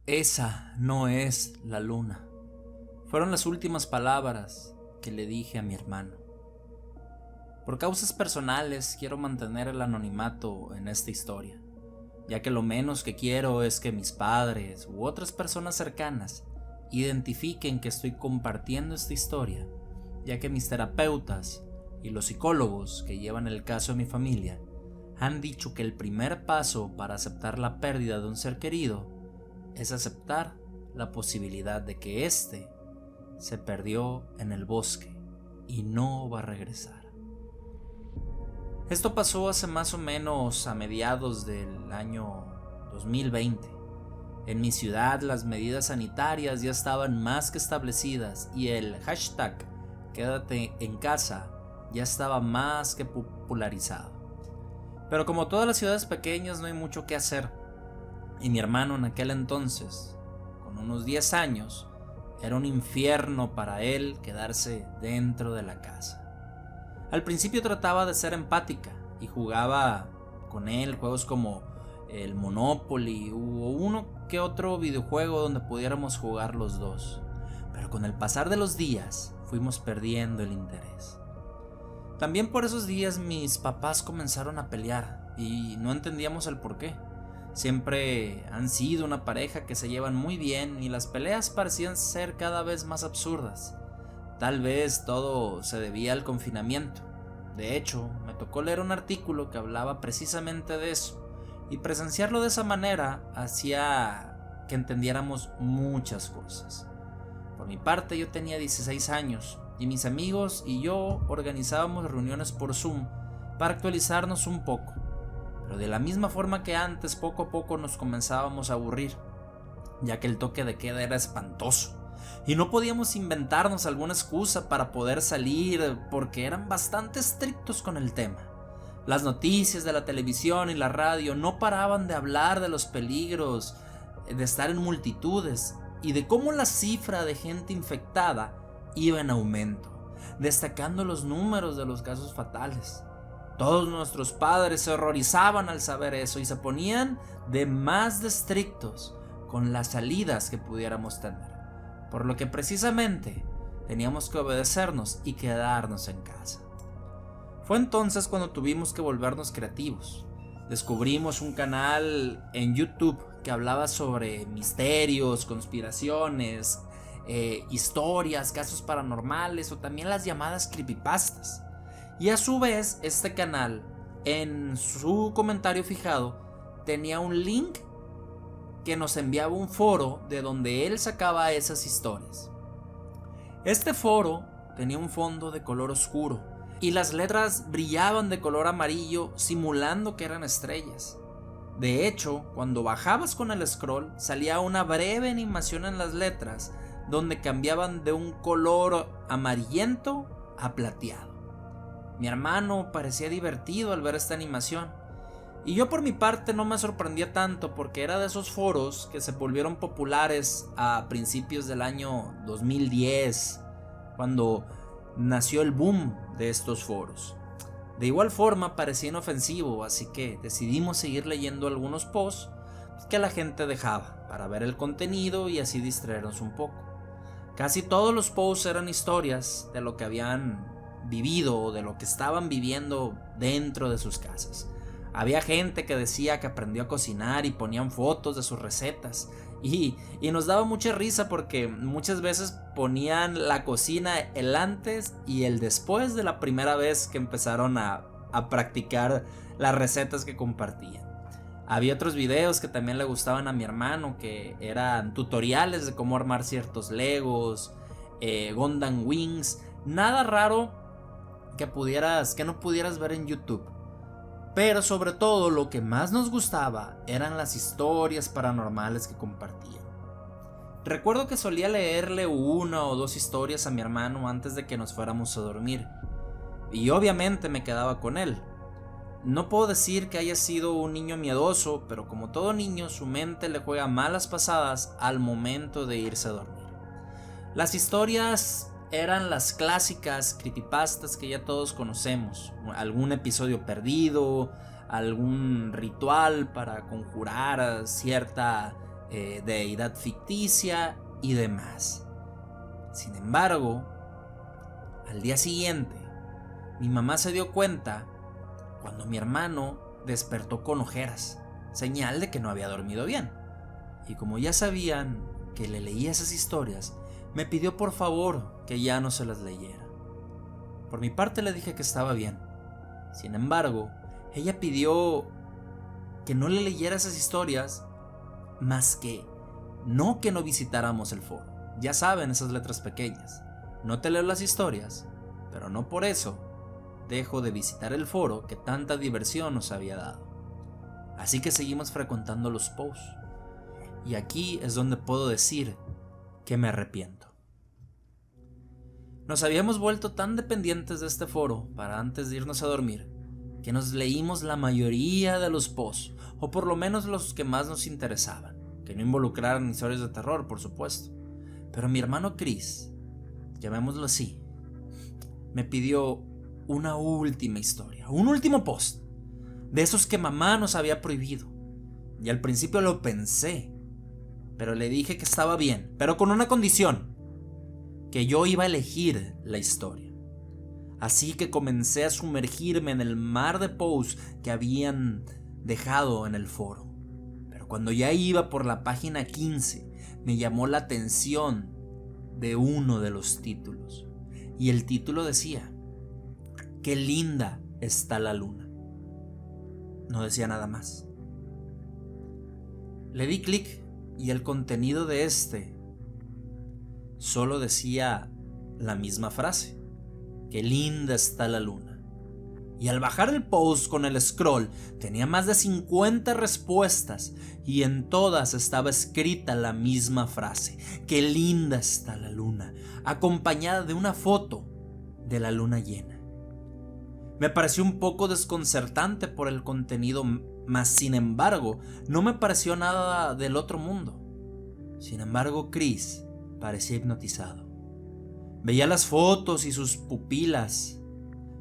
Esa no es la luna. Fueron las últimas palabras que le dije a mi hermano. Por causas personales quiero mantener el anonimato en esta historia, ya que lo menos que quiero es que mis padres u otras personas cercanas identifiquen que estoy compartiendo esta historia, ya que mis terapeutas y los psicólogos que llevan el caso de mi familia han dicho que el primer paso para aceptar la pérdida de un ser querido es aceptar la posibilidad de que éste se perdió en el bosque y no va a regresar. Esto pasó hace más o menos a mediados del año 2020. En mi ciudad las medidas sanitarias ya estaban más que establecidas y el hashtag quédate en casa ya estaba más que popularizado. Pero como todas las ciudades pequeñas no hay mucho que hacer, y mi hermano en aquel entonces, con unos 10 años, era un infierno para él quedarse dentro de la casa. Al principio trataba de ser empática y jugaba con él juegos como el Monopoly o uno que otro videojuego donde pudiéramos jugar los dos. Pero con el pasar de los días fuimos perdiendo el interés. También por esos días mis papás comenzaron a pelear y no entendíamos el porqué. Siempre han sido una pareja que se llevan muy bien y las peleas parecían ser cada vez más absurdas. Tal vez todo se debía al confinamiento. De hecho, me tocó leer un artículo que hablaba precisamente de eso, y presenciarlo de esa manera hacía que entendiéramos muchas cosas. Por mi parte, yo tenía 16 años y mis amigos y yo organizábamos reuniones por Zoom para actualizarnos un poco. Pero de la misma forma que antes, poco a poco nos comenzábamos a aburrir, ya que el toque de queda era espantoso y no podíamos inventarnos alguna excusa para poder salir porque eran bastante estrictos con el tema. Las noticias de la televisión y la radio no paraban de hablar de los peligros de estar en multitudes y de cómo la cifra de gente infectada iba en aumento, destacando los números de los casos fatales. Todos nuestros padres se horrorizaban al saber eso y se ponían de más de estrictos con las salidas que pudiéramos tener, por lo que precisamente teníamos que obedecernos y quedarnos en casa. Fue entonces cuando tuvimos que volvernos creativos. Descubrimos un canal en YouTube que hablaba sobre misterios, conspiraciones, historias, casos paranormales o también las llamadas creepypastas. Y a su vez, este canal, en su comentario fijado, tenía un link que nos enviaba un foro de donde él sacaba esas historias. Este foro tenía un fondo de color oscuro y las letras brillaban de color amarillo simulando que eran estrellas. De hecho, cuando bajabas con el scroll, salía una breve animación en las letras donde cambiaban de un color amarillento a plateado. Mi hermano parecía divertido al ver esta animación, y yo por mi parte no me sorprendía tanto porque era de esos foros que se volvieron populares a principios del año 2010, cuando nació el boom de estos foros. De igual forma parecía inofensivo, así que decidimos seguir leyendo algunos posts que la gente dejaba para ver el contenido y así distraernos un poco. Casi todos los posts eran historias de lo que habían vivido o de lo que estaban viviendo dentro de sus casas. Había gente que decía que aprendió a cocinar y ponían fotos de sus recetas y nos daba mucha risa porque muchas veces ponían la cocina el antes y el después de la primera vez que empezaron a practicar las recetas que compartían. Había otros videos que también le gustaban a mi hermano, que eran tutoriales de cómo armar ciertos Legos, Gundam Wings, nada raro que no pudieras ver en YouTube. Pero sobre todo lo que más nos gustaba eran las historias paranormales que compartían. Recuerdo que solía leerle una o dos historias a mi hermano antes de que nos fuéramos a dormir, y obviamente me quedaba con él. No puedo decir que haya sido un niño miedoso, pero como todo niño, su mente le juega malas pasadas al momento de irse a dormir. Las historias eran las clásicas creepypastas que ya todos conocemos. Algún episodio perdido, algún ritual para conjurar cierta deidad ficticia y demás. Sin embargo, al día siguiente, mi mamá se dio cuenta cuando mi hermano despertó con ojeras, señal de que no había dormido bien. Y como ya sabían que le leía esas historias, me pidió por favor que ya no se las leyera. Por mi parte le dije que estaba bien. Sin embargo, ella pidió que no le leyera esas historias, más que no visitáramos el foro. Ya saben, esas letras pequeñas. No te leo las historias, pero no por eso dejo de visitar el foro que tanta diversión nos había dado. Así que seguimos frecuentando los posts. Y aquí es donde puedo decir que me arrepiento. Nos habíamos vuelto tan dependientes de este foro para antes de irnos a dormir que nos leímos la mayoría de los posts, o por lo menos los que más nos interesaban, que no involucraran historias de terror, por supuesto. Pero mi hermano Chris, llamémoslo así, me pidió una última historia, un último post, de esos que mamá nos había prohibido. Y al principio lo pensé, pero le dije que estaba bien, pero con una condición: que yo iba a elegir la historia. Así que comencé a sumergirme en el mar de posts que habían dejado en el foro. Pero cuando ya iba por la página 15, me llamó la atención de uno de los títulos. Y el título decía: qué linda está la luna. No decía nada más. Le di clic y el contenido de este solo decía la misma frase: qué linda está la luna. Y al bajar el post con el scroll tenía más de 50 respuestas y en todas estaba escrita la misma frase: qué linda está la luna, acompañada de una foto de la luna llena. Me pareció un poco desconcertante por el contenido, mas sin embargo no me pareció nada del otro mundo. Sin embargo, Chris parecía hipnotizado. Veía las fotos y sus pupilas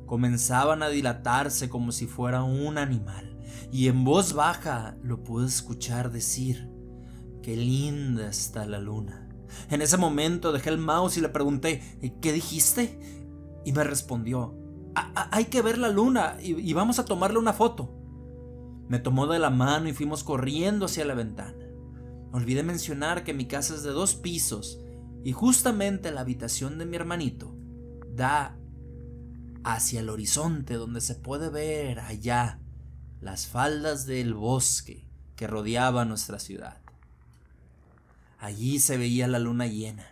comenzaban a dilatarse como si fuera un animal, y en voz baja lo pude escuchar decir: qué linda está la luna. En ese momento dejé el mouse y le pregunté: ¿qué dijiste? Y me respondió: hay que ver la luna y vamos a tomarle una foto. Me tomó de la mano y fuimos corriendo hacia la ventana. Olvidé mencionar que mi casa es de 2 pisos y justamente la habitación de mi hermanito da hacia el horizonte, donde se puede ver allá las faldas del bosque que rodeaba nuestra ciudad. Allí se veía la luna llena,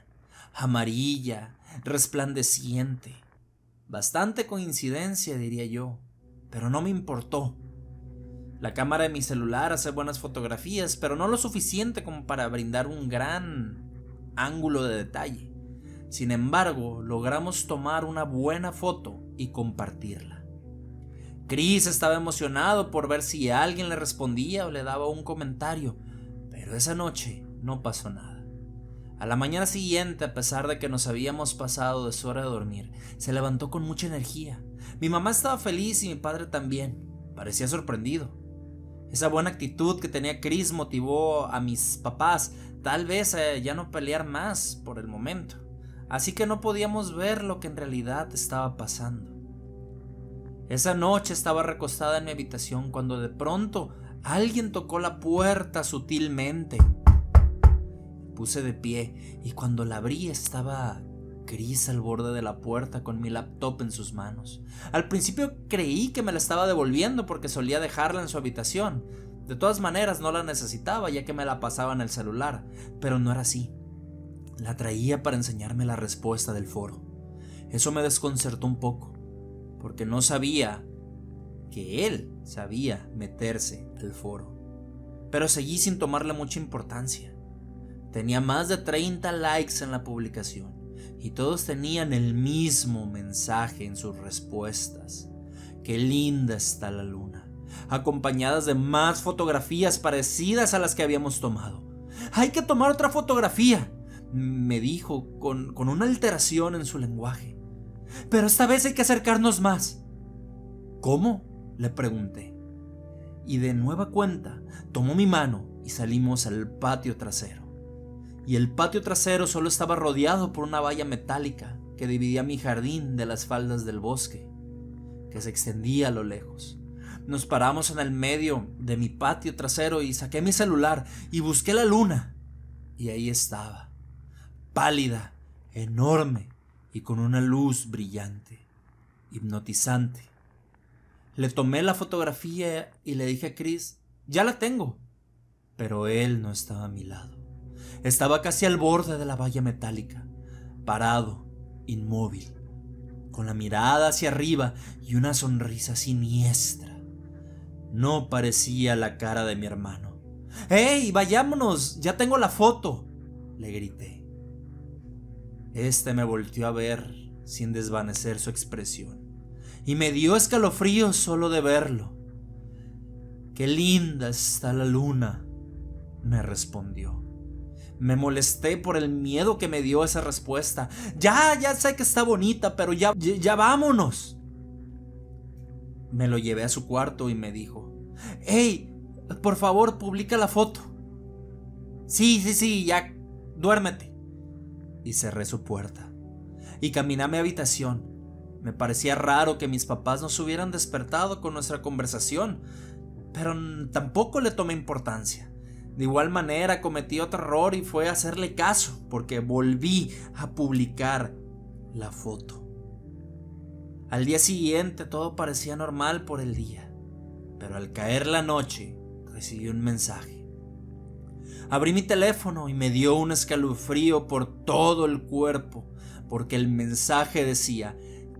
amarilla, resplandeciente. Bastante coincidencia, diría yo, pero no me importó. La cámara de mi celular hace buenas fotografías, pero no lo suficiente como para brindar un gran ángulo de detalle. Sin embargo, logramos tomar una buena foto y compartirla. Chris estaba emocionado por ver si alguien le respondía o le daba un comentario, pero esa noche no pasó nada. A la mañana siguiente, a pesar de que nos habíamos pasado de su hora de dormir, se levantó con mucha energía. Mi mamá estaba feliz y mi padre también. Parecía sorprendido. Esa buena actitud que tenía Chris motivó a mis papás, tal vez a ya no pelear más por el momento. Así que no podíamos ver lo que en realidad estaba pasando. Esa noche estaba recostada en mi habitación cuando de pronto alguien tocó la puerta sutilmente. Puse de pie y cuando la abrí estaba Chris al borde de la puerta con mi laptop en sus manos. Al principio creí que me la estaba devolviendo porque solía dejarla en su habitación. De todas maneras no la necesitaba ya que me la pasaba en el celular, pero no era así. La traía para enseñarme la respuesta del foro. Eso me desconcertó un poco, porque no sabía que él sabía meterse al foro. Pero seguí sin tomarle mucha importancia. Tenía más de 30 likes en la publicación y todos tenían el mismo mensaje en sus respuestas: qué linda está la luna, acompañadas de más fotografías parecidas a las que habíamos tomado. Hay que tomar otra fotografía, me dijo con una alteración en su lenguaje, pero esta vez hay que acercarnos más. ¿Cómo?, le pregunté. Y de nueva cuenta tomó mi mano y salimos al patio trasero. Y el patio trasero solo estaba rodeado por una valla metálica que dividía mi jardín de las faldas del bosque, que se extendía a lo lejos. Nos paramos en el medio de mi patio trasero y saqué mi celular y busqué la luna. Y ahí estaba, pálida, enorme y con una luz brillante, hipnotizante. Le tomé la fotografía y le dije a Chris, ya la tengo. Pero él no estaba a mi lado. Estaba casi al borde de la valla metálica, parado, inmóvil, con la mirada hacia arriba y una sonrisa siniestra. No parecía la cara de mi hermano. ¡Hey, vayámonos! ¡Ya tengo la foto!, le grité. Este me volteó a ver sin desvanecer su expresión y me dio escalofríos solo de verlo. «Qué linda está la luna», me respondió. Me molesté por el miedo que me dio esa respuesta. Ya sé que está bonita, pero ya vámonos. Me lo llevé a su cuarto y me dijo, «Hey, por favor, publica la foto». Sí, ya, duérmete. Y cerré su puerta. Y caminé a mi habitación. Me parecía raro que mis papás no se hubieran despertado con nuestra conversación, pero tampoco le tomé importancia. De igual manera cometí otro error y fue hacerle caso, porque volví a publicar la foto. Al día siguiente todo parecía normal por el día, pero al caer la noche recibí un mensaje. Abrí mi teléfono y me dio un escalofrío por todo el cuerpo, porque el mensaje decía,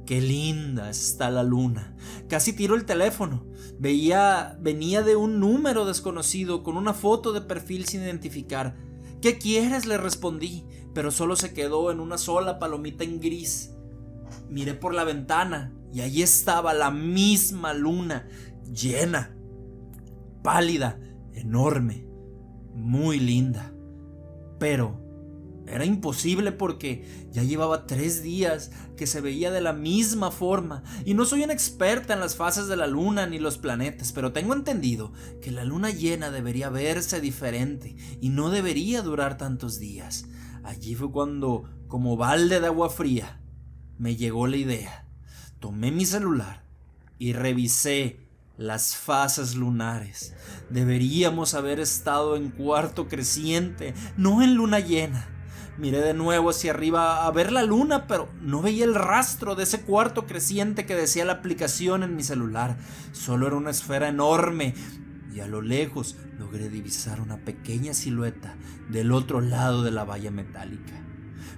«Qué linda está la luna». Casi tiro el teléfono. Venía de un número desconocido con una foto de perfil sin identificar. «¿Qué quieres?», le respondí, pero solo se quedó en una sola palomita en gris. Miré por la ventana y allí estaba la misma luna, llena, pálida, enorme, muy linda. Pero era imposible porque ya llevaba 3 días que se veía de la misma forma y no soy una experta en las fases de la luna ni los planetas, pero tengo entendido que la luna llena debería verse diferente y no debería durar tantos días. Allí fue cuando, como balde de agua fría, me llegó la idea. Tomé mi celular y revisé las fases lunares. Deberíamos haber estado en cuarto creciente, no en luna llena. Miré de nuevo hacia arriba a ver la luna, pero no veía el rastro de ese cuarto creciente que decía la aplicación en mi celular. Solo era una esfera enorme y a lo lejos logré divisar una pequeña silueta del otro lado de la valla metálica.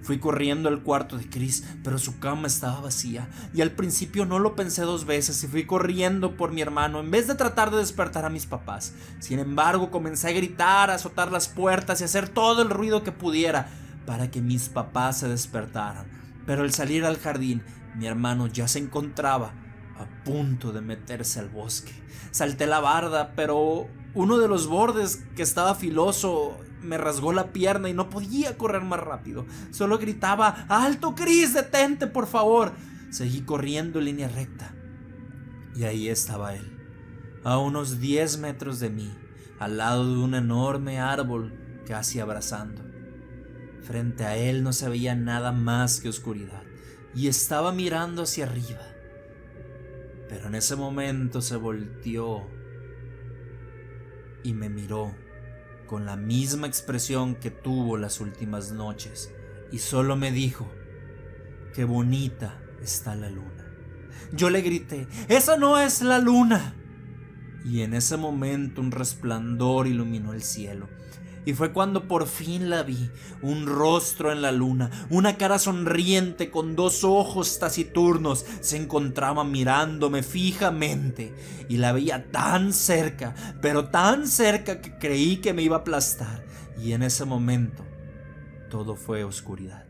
Fui corriendo al cuarto de Chris, pero su cama estaba vacía y al principio no lo pensé 2 veces y fui corriendo por mi hermano en vez de tratar de despertar a mis papás. Sin embargo, comencé a gritar, a azotar las puertas y a hacer todo el ruido que pudiera para que mis papás se despertaran. Pero al salir al jardín, mi hermano ya se encontraba a punto de meterse al bosque. Salté la barda, pero uno de los bordes, que estaba filoso, me rasgó la pierna y no podía correr más rápido. Solo gritaba, «¡Alto, Chris! ¡Detente, por favor!». Seguí corriendo en línea recta. Y ahí estaba él, a unos 10 metros de mí, al lado de un enorme árbol, casi abrazando. Frente a él no se veía nada más que oscuridad, y estaba mirando hacia arriba. Pero en ese momento se volteó y me miró con la misma expresión que tuvo las últimas noches, y solo me dijo, «Qué bonita está la luna». Yo le grité, «¡Esa no es la luna!». Y en ese momento un resplandor iluminó el cielo. Y fue cuando por fin la vi, un rostro en la luna, una cara sonriente con 2 ojos taciturnos, se encontraba mirándome fijamente y la veía tan cerca, pero tan cerca que creí que me iba a aplastar. Y en ese momento todo fue oscuridad.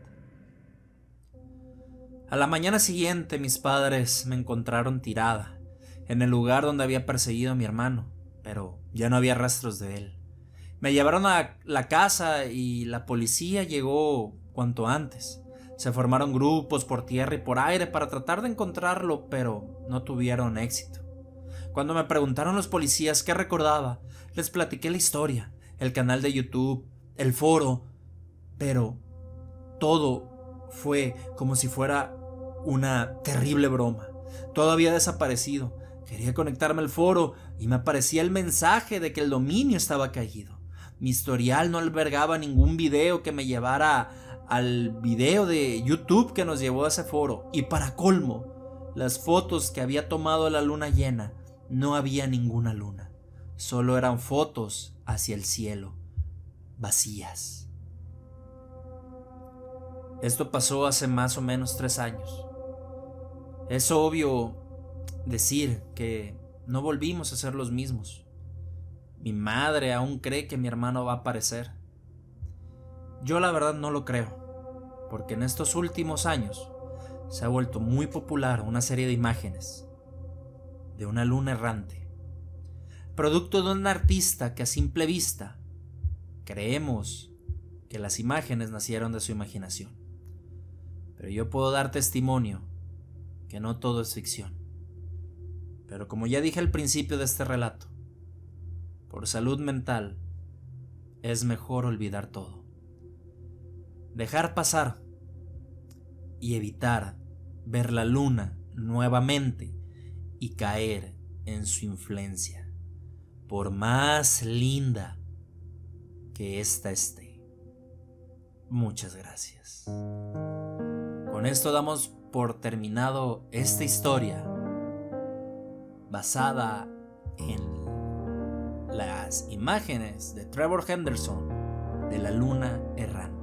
A la mañana siguiente mis padres me encontraron tirada en el lugar donde había perseguido a mi hermano, pero ya no había rastros de él. Me llevaron a la casa y la policía llegó cuanto antes. Se formaron grupos por tierra y por aire para tratar de encontrarlo, pero no tuvieron éxito. Cuando me preguntaron los policías qué recordaba, les platiqué la historia el canal de YouTube, el foro, pero todo fue como si fuera una terrible broma. Todo había desaparecido. Quería conectarme al foro y me aparecía el mensaje de que el dominio estaba caído. Mi historial no albergaba ningún video que me llevara al video de YouTube que nos llevó a ese foro. Y para colmo, las fotos que había tomado la luna llena, no había ninguna luna. Solo eran fotos hacia el cielo, vacías. Esto pasó hace más o menos 3 años. Es obvio decir que no volvimos a ser los mismos. Mi madre aún cree que mi hermano va a aparecer. Yo la verdad no lo creo, porque en estos últimos años se ha vuelto muy popular una serie de imágenes de una luna errante, producto de un artista que a simple vista creemos que las imágenes nacieron de su imaginación. Pero yo puedo dar testimonio que no todo es ficción. Pero como ya dije al principio de este relato, por salud mental es mejor olvidar todo. Dejar pasar y evitar ver la luna nuevamente y caer en su influencia, por más linda que ésta esté. Muchas gracias. Con esto damos por terminado esta historia basada en las imágenes de Trevor Henderson de la luna errante.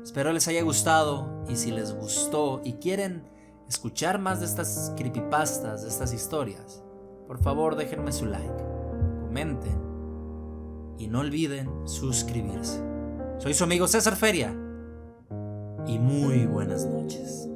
Espero les haya gustado, y si les gustó y quieren escuchar más de estas creepypastas, de estas historias, por favor déjenme su like, comenten y no olviden suscribirse. Soy su amigo César Feria y muy buenas noches.